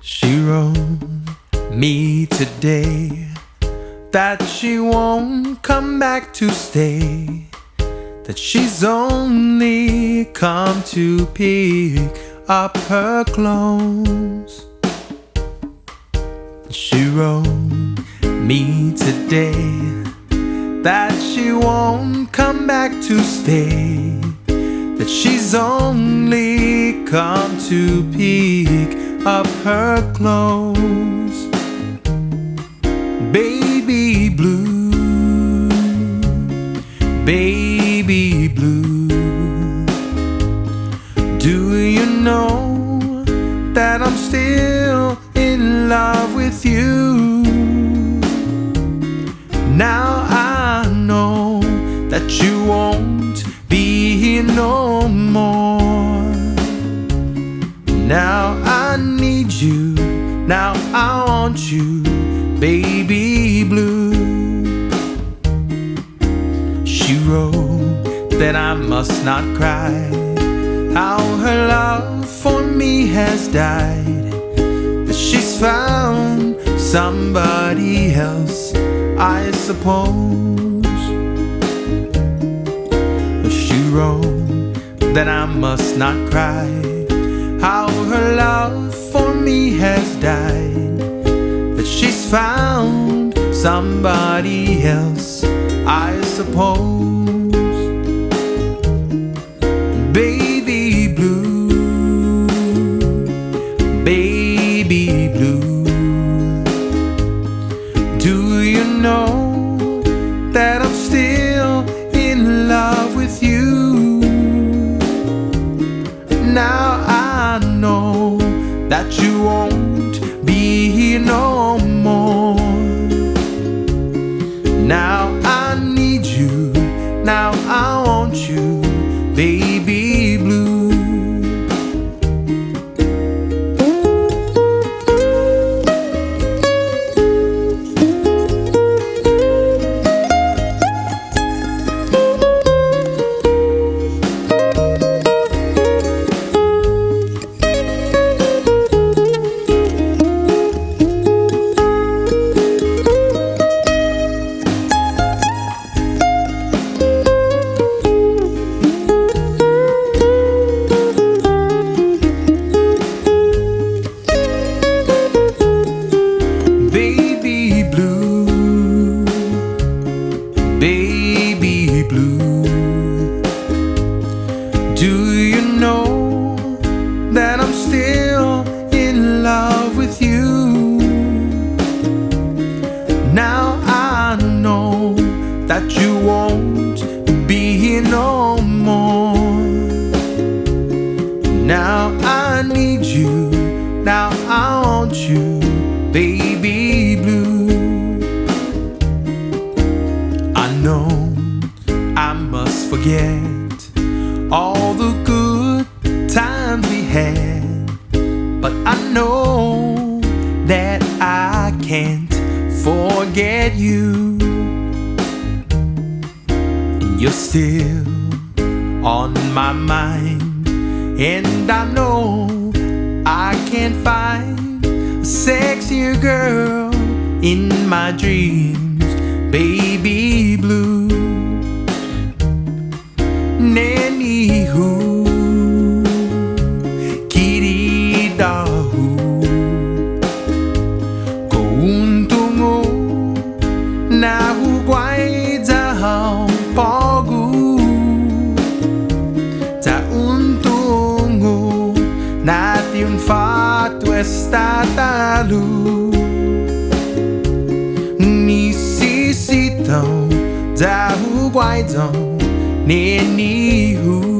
She wrote me today that she won't come back to stay, that she's only come to pick up her clothes. She wrote me today that she won't come back to stay, that she's only come to pick up her clothes. Baby blue, baby blue, do you know that I'm still in love with you? Now I know that you won't be here no more. Now I need you, now I want you, baby blue. She wrote that I must not cry, how her love for me has died, that she's found somebody else, I suppose. She wrote that I must not cry, how her love for me has died, that she's found somebody else, I suppose. Baby blue, baby blue, do you know that I'm still in love with you? Now I know that you won't be here no more. Now I need you, now I want you, baby blue. Baby blue, do you know that I'm still in love with you? Now I know that you won't be here no more. Now I need you, now I want you, baby blue. I know I must forget all the good times we had, but I know that I can't forget you. And you're still on my mind, and I know I can't find a sexier girl in my dreams, baby blue. Nenihu, kiridahu, kountungu, nahu guaidahau pogu, ta untungu, nati un fatto è stata lu. Necessito da Guaidão, Nenihu.